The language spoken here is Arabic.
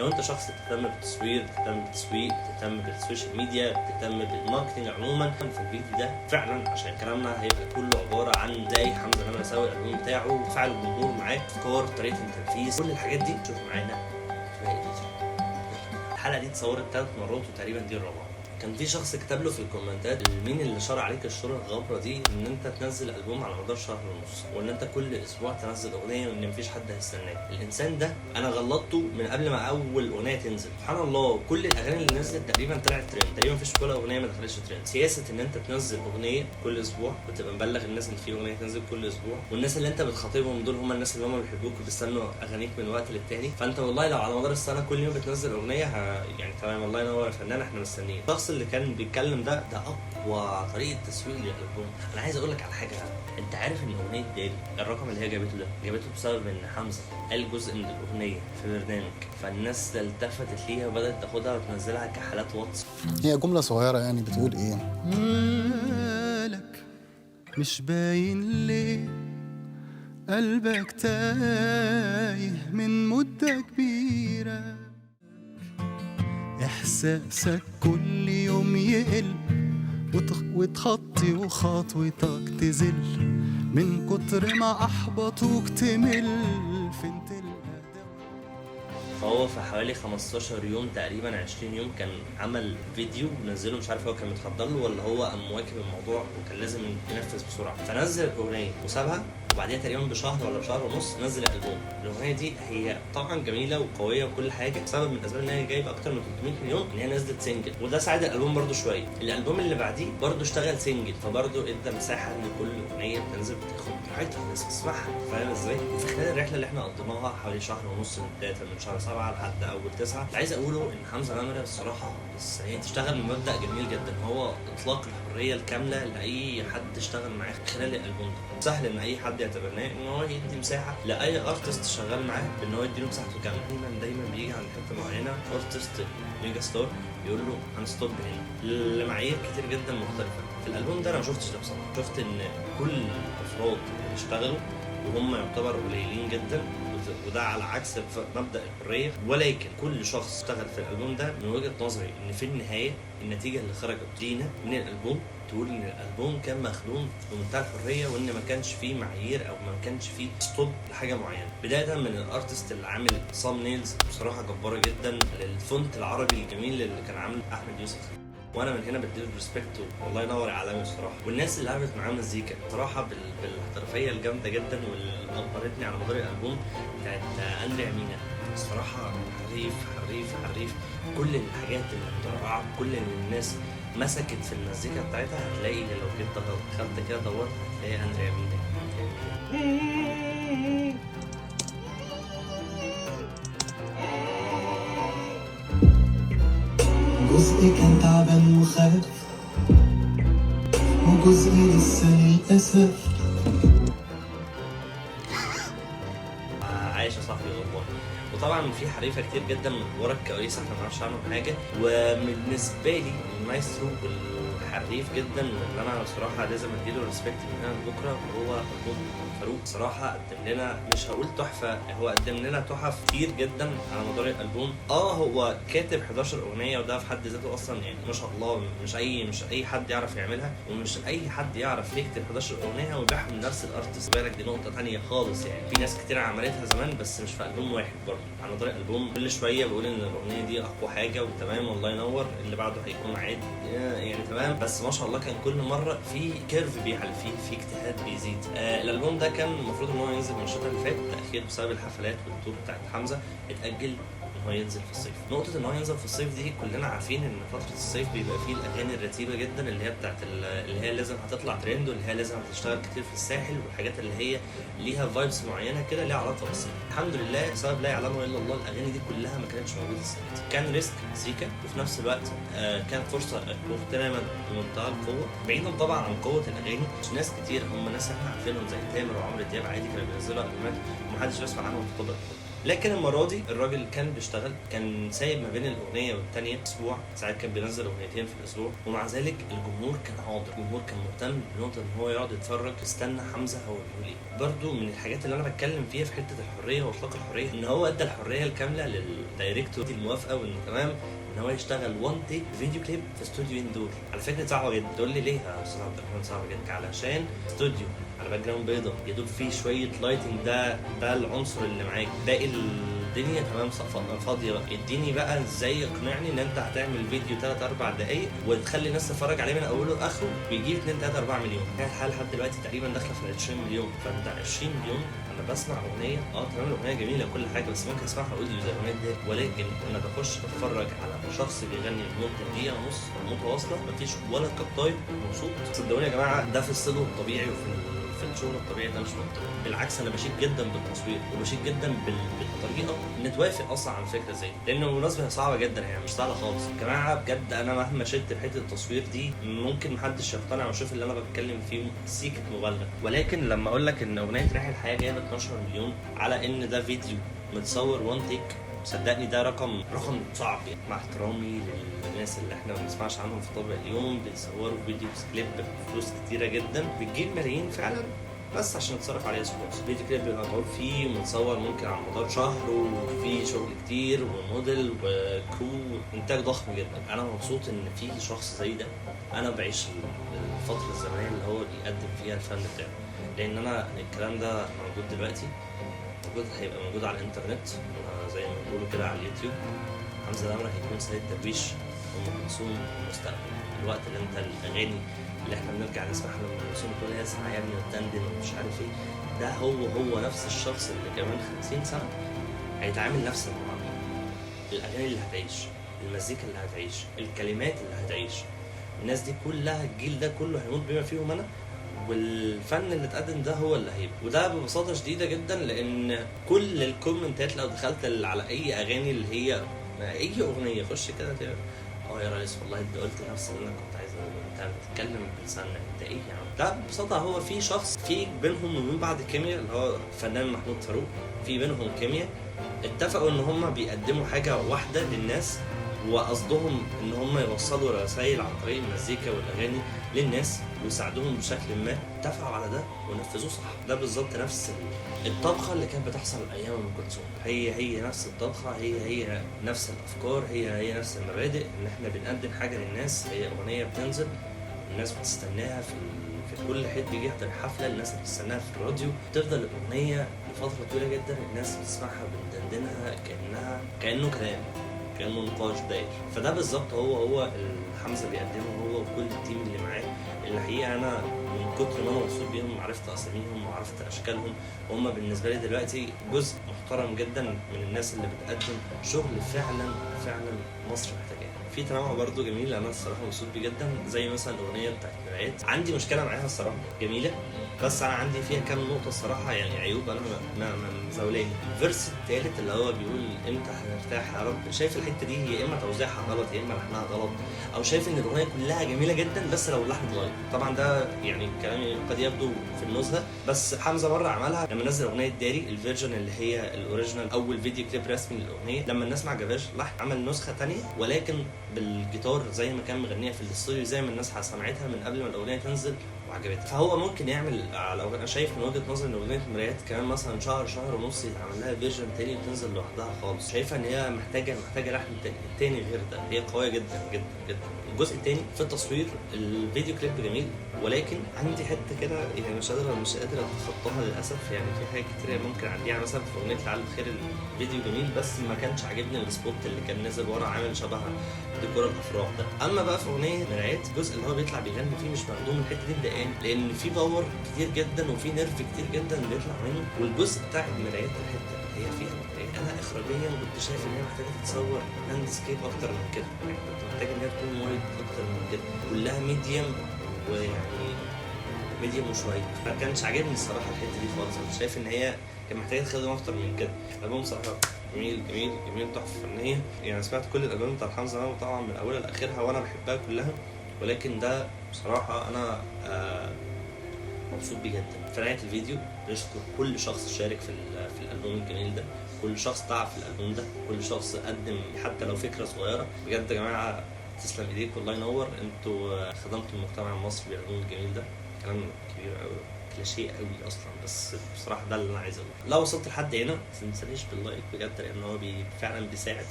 لو انت شخص بتهتم بالتصوير، بتهتم بالتسويق، بتهتم بالسوشيال ميديا، بتهتم بالماركتنج عموما، في الفيديو ده فعلا عشان كلامنا هيبقى كله عباره عن ازاي حمزه نمره يسوي الالبوم بتاعه، تفاعل الجمهور معاه، افكار، طريقه التنفيذ، كل الحاجات دي تشوف معانا في باقي الفيديو. الحلقه دي اتصورت 3 مرات وتقريبا دي الرابعه. كان في شخص كتب له في الكومنتات مين اللي شرع عليك الشهرة الغبرة دي ان انت تنزل البوم على مدار شهر ونص، وان انت كل اسبوع تنزل اغنيه وان مفيش حد هيستناك. الانسان ده انا غلطته من قبل ما اول اغنيه تنزل. سبحان الله كل الاغاني اللي نزلت تقريبا طلعت ترند، تقريبا مفيش ولا اغنيه ما دخلتش ترند. سياسه ان انت تنزل اغنيه كل اسبوع وتبقى مبلغ الناس ان في اغنيه تنزل كل اسبوع، والناس اللي انت بتخاطبهم دول هم الناس اللي هم بيحبوك وبيستنوا اغانيك من وقت للتاني. فانت والله لو على مدار السنه كل يوم بتنزل اغنيه يعني تمام، الله ينور يا فنان، احنا مستنيين. الشخص اللي كان بيتكلم ده اقوى طريقه تسويق للالبوم. انا عايز اقول لك على حاجه، انت عارف ان اغنيه دالي الرقم اللي هي جابته ده جابته بسبب ان حمزه قال جزء من الاغنيه في برنامج، فالناس التفتت ليها وبدات تاخدها وتنزلها كحالات واتس. هي جمله صغيره يعني بتقول ايه؟ مالك مش باين ليه، قلبك تايه من مدة كبيرة، إحساسك كل يوم يقل وتخطي وخطوتك تزل، من كتر ما أحبطوك تمل. فين تلقى فهو في حوالي 15 يوم تقريبا 20 يوم كان عمل فيديو ونزله، مش عارف هو كان متخضر له ولا هو قام مواكب الموضوع وكان لازم ينفذ بسرعه، فنزل الاغنيه وسابها، وبعديها تقريبا بشهر ولا بشهر ونص نزل الالبوم. الاغنيه دي هي طبعا جميله وقويه وكل حاجه، سبب من الاسباب ان هي جايبه اكتر من 300 مليون ان هي نزلت سنجل، وده ساعد الالبوم برده شويه. الالبوم اللي بعديه برده اشتغل سنجل، فبرده ادى مساحه ان كل اغنيه بتنزل بتاخد راحتها الناس تسمعها، فاهم ازاي؟ وفي خلال الرحله اللي احنا قضيناها حوالي شهر ونص بدايه من شهر 7 لحد اول 9، اللي عايز اقوله ان حمزه نمره الصراحه هي تشتغل من مبدا جميل جدا، هو اطلاق الحريه الكامله لاي حد اشتغل معاه خلال الالبوم ده. سهل ان اي حد يعتبرناه ان هو يدي مساحه لاي ارتست شغال معاه بان هو يديله مساحته كامله. دايما بيجي عند حته معينه ارتست ميجا ستار يقول له هنستوب هنا لمعايير كتير جدا مختلفه. في الالبوم ده انا ما شفتش ده بصراحه، شفت ان كل الافراد اللي اشتغلوا وهم يعتبروا قليلين جدا، وده على عكس مبدا الحريه، ولكن كل شخص اشتغل في الالبوم ده من وجهه نظري ان في النهايه النتيجه اللي خرجت لينا من الالبوم تقول ان الالبوم كان مخلوم بمنتهى الحريه، وان ما كانش فيه معايير او ما كانش فيه ستوب لحاجه معينه. بدايه من الارتست اللي عامل صام نيلز بصراحه جباره جدا، للفونت العربي الجميل اللي كان عامله احمد يوسف، وانا من هنا بديله ريسبكت والله ينور علامي الصراحه. والناس اللي عملت معاه مزيكا بصراحه بالاحترافيه الجامده جدا واللي ابهرتني على مدار الالبوم بتاعت اندريا مينا، الصراحه حريف حريف حريف. كل الحاجات اللي اخترعها، كل اللي الناس مسكت في المزيكا بتاعتها هتلاقي لو جيت دخلت كده دورت هتلاقي اندريا مينا. جزء كان تعبان وخاف، وجزء لسه للأسف عايش يا صاحبي غضبان. وطبعا في حريفه كتير جدا ورا الكواليس احنا ما نعرفش عنهم حاجه. وبالنسبه لي المايسترو الحريف جدا اللي انا بصراحه لازم اديله ريسبكت من هنا لبكره هو فاروق. صراحه قدم لنا، مش هقول تحفه، هو قدم لنا تحف كتير جدا على مدار الالبوم. هو كاتب 11 اغنيه وده في حد ذاته اصلا يعني ما شاء الله مش اي حد يعرف يعملها، ومش اي حد يعرف يكتب 11 اغنيه ويبيعهم من نفس الارتست. بالك دي نقطه ثانيه خالص، يعني في ناس كتير عملتها زمان بس مش في البوم واحد. برضه على مدار الالبوم كل شويه بقول ان الاغنيه دي اقوى حاجه وتمام والله ينور، اللي بعده هيكون عادي يعني تمام، بس ما شاء الله كان كل مره في كيرف بيعلى فيه، في اجتهاد بيزيد. الالبوم ده كان المفروض ان هو ينزل من الشتاء اللي فات، تاخير بسبب الحفلات والتور بتاعت حمزه اتاجل ان هو ينزل في الصيف. نقطه ان هو ينزل في الصيف دي كلنا عارفين ان فتره الصيف بيبقى فيه الاغاني الرتيبه جدا اللي هي بتاعت اللي هي لازم هتطلع ترند، واللي هي لازم هتشتغل كتير في الساحل، والحاجات اللي هي ليها فايبس معينه كده ليها علاقه بالصيف. الحمد لله بسبب لا يعلمه الا الله الاغاني دي كلها ما كانتش موجوده السنه دي. كان ريسك سيكا، وفي نفس الوقت كان فرصه مغتنمه بمنتهى القوه. بعيدا طبعا عن قوه الاغاني، مش ناس كتير هم ناس احنا عارفينهم زي تامر وعمرو دياب عادي كانوا بينزلوا البومات ومحدش بيسمع عنهم في طبق. لكن المره دي الراجل كان بيشتغل، كان سايب ما بين الاغنيه والثانيه اسبوع، ساعات كان بينزل اغنيتين في الاسبوع، ومع ذلك الجمهور كان حاضر، الجمهور كان مهتم بنقطه ان هو يقعد يتفرج يستنى حمزه هو بيقول ايه. برده من الحاجات اللي انا بتكلم فيها في حته الحريه واطلاق الحريه، ان هو ادى الحريه الكامله للدايركتور دي الموافقه وانه تمام ان هو يشتغل وان تيك فيديو كليب في استوديو اندور. على فكره صعبه جدا. تقول لي ليه يا استاذ عبد الرحمن صعبه جدا؟ علشان استوديو على باك جراوند بيضاء يدور فيه شويه لايتنج، ده العنصر اللي معاك، باقي الدنيا تمام فاضيه. اديني بقى ازاي يقنعني ان انت هتعمل فيديو 3-4 دقايق وتخلي الناس تتفرج عليه من اوله لاخره بيجيب 2-3-4 مليون. هي الحاله لحد دلوقتي تقريبا داخله في 20 مليون. فانت 20 مليون انا بسمع اغنيه تمام الاغنيه جميله كل حاجه، بس ممكن اسمعها اوديو زي الاغنيه دي، ولكن انا بخش بتفرج على شخص بيغني لمده دقيقه ونص متواصله مفيش ولا قطايه مبسوط. صدقوني يا جماعه ده في الصدق الطبيعي وفي الشغل الطبيعي ده مش منطقي. بالعكس انا بشيد جدا بالتصوير وبشيد جدا بالطريقه ان توافق اصلا على فكره زي دي، لان بالمناسبه هي صعبه جدا، يعني مش سهله خالص يا جماعه بجد. انا مهما شدت في حته التصوير دي ممكن محدش يقتنع ويشوف اللي انا بتكلم فيه سيكه مبالغه، ولكن لما اقول لك ان اغنيه ريح الحياه جايبه 12 مليون على ان ده فيديو متصور وان تيك، صدقني ده رقم صعب يعني. مع احترامي للناس اللي احنا ما بنسمعش عنهم في طبع اليوم بيصوروا فيديو كليب بفلوس كتيره جدا بتجيب ملايين فعلا بس عشان يتصرف عليه سبونسر. فيديو كليب بيبقى متعوب فيه ومتصور ممكن على مدار شهر وفيه شغل كتير وموديل وكرو، انتاج ضخم جدا. انا مبسوط ان في شخص زي ده انا بعيش الفتره الزمنيه اللي هو بيقدم فيها الفن بتاعه، لان انا الكلام ده موجود دلوقتي، هيبقى موجود على الانترنت زي ما بيقولوا كده على اليوتيوب. حمزه الأمرة هيكون سيد درويش وام كلثوم المستقبل. الوقت اللي انت الاغاني اللي احنا بنرجع نسمعها من ام كلثوم تقول يا اسمع يا ابني وتدندن ومش عارف ايه، ده هو نفس الشخص اللي كمان 50 سنه هيتعامل نفس المعامله. الاغاني اللي هتعيش، المزيكا اللي هتعيش، الكلمات اللي هتعيش، الناس دي كلها الجيل ده كله هيموت بما فيهم انا، والفن اللي اتقدم ده هو اللي هيبقى. وده ببساطه شديده جدا لان كل الكومنتات لو دخلت على اي اغاني اللي هي اي اغنيه خش كده يا ريس والله انت قلت نفس اللي انا كنت عايز اقوله، انت بتتكلم بلساننا انت ايه يا عم. ده ببساطه هو في شخص في بينهم وبين بعض كيمياء، اللي هو الفنان محمود فاروق، في بينهم كيمياء اتفقوا ان هم بيقدموا حاجه واحده للناس وقصدهم ان هم يوصلوا رسائل عن طريق المزيكا والاغاني للناس ويساعدوهم بشكل ما. اتفقوا على ده ونفذوه صح. ده بالظبط نفس الطبخه اللي كانت بتحصل ايام ام كلثوم، هي نفس الطبخه، هي نفس الافكار، هي نفس المبادئ، ان احنا بنقدم حاجه للناس. هي اغنيه بتنزل الناس بتستناها في كل حد بيجي يحضر حفله، الناس بتستناها في الراديو، تفضل الاغنيه لفتره طويله جدا الناس بتسمعها بتدندنها كانه كلام، كانه نقاش داير. فده بالظبط هو اللي حمزه بيقدمه هو وكل التيم اللي معاه. الحقيقه انا من كتر ما انا مبسوط بيهم وعرفت اساميهم وعرفت اشكالهم، وهم بالنسبه لي دلوقتي جزء محترم جدا من الناس اللي بتقدم شغل فعلا مصر محتاجاه. في تنوع برضو جميل انا الصراحه مبسوط بيه جدا، زي مثلا الاغنيه بتاعت مرايات. عندي مشكله معاها الصراحه، جميله بس انا عندي فيها كام نقطه الصراحه يعني عيوب انا ما مزولاني. الفيرس الثالث اللي هو بيقول امتى هنرتاح يا رب، شايف الحته دي يا اما توزيعها غلط يا اما لحنها غلط، او شايف ان الاغنيه كلها جميله جدا بس لو اللحن اتغير. طبعا ده يعني كلامي قد يبدو في النزهه، بس حمزه مره عملها لما نزل اغنيه داري الفيرجن اللي هي الاوريجينال، اول فيديو كليب رسمي للاغنيه. لما الناس ما عجبهاش اللحن عمل نسخه ثانيه ولكن بالجيتار زي ما كان مغنيها في الاستوديو، زي ما الناس سمعتها من قبل ما الاغنيه تنزل وعجبتها. فهو ممكن يعمل انا شايف من وجهه نظري ان اغنيه مرايات كمان مثلا شهر ونص يتعمل لها فيرجن تاني وتنزل لوحدها خالص. شايفه ان هي محتاجه لحن تاني غير ده. هي قويه جدا جدا جدا. الجزء الثاني في التصوير، الفيديو كليب جميل ولكن عندي حته كده يعني مش قادر اتخطاها للاسف. يعني في حاجات كتير ممكن اعديها، مثلا في اغنيه لعل الخير الفيديو جميل بس ما كانش عاجبني السبوت اللي كان نازل ورا عامل شبه ديكور الافراح ده. اما بقى في اغنيه مرايات الجزء اللي هو بيطلع بيغني فيه مش مخدوم، الحته دي مضايقاني لان في باور كتير جدا وفي نيرف كتير جدا بيطلع منه. والجزء بتاع مرايات الحته هي فيها انا اخراجيا كنت شايف ان هي محتاجه تتصور لاندسكيب اكتر من كده، يعني كنت محتاج ان هي تكون وايد اكتر من كده، كلها ميديم ويعني ميديم وشويه. ما كانش عاجبني الصراحه الحته دي خالص. كنت شايف ان هي كان محتاجه تخدم اكتر من كده. الالبوم صراحه جميل تحفه فنيه. يعني سمعت كل الالبوم بتاع حمزه طبعا من اولها لاخرها وانا بحبها كلها، ولكن ده بصراحه انا مبسوط بيه جدا. في نهايه الفيديو نشكر كل شخص شارك في الالبوم الجميل ده، كل شخص تعب في الالبوم ده، كل شخص قدم حتى لو فكره صغيره. بجد يا جماعه تسلم ايديك، والله ينور، انتوا خدمتوا المجتمع المصري بالالبوم الجميل ده. كلام كبير قوي، كلاشيه قوي اصلا، بس بصراحه ده اللي انا عايز اقوله. لو وصلت لحد هنا ما تنسانيش باللايك بجد، لان هو فعلا بيساعد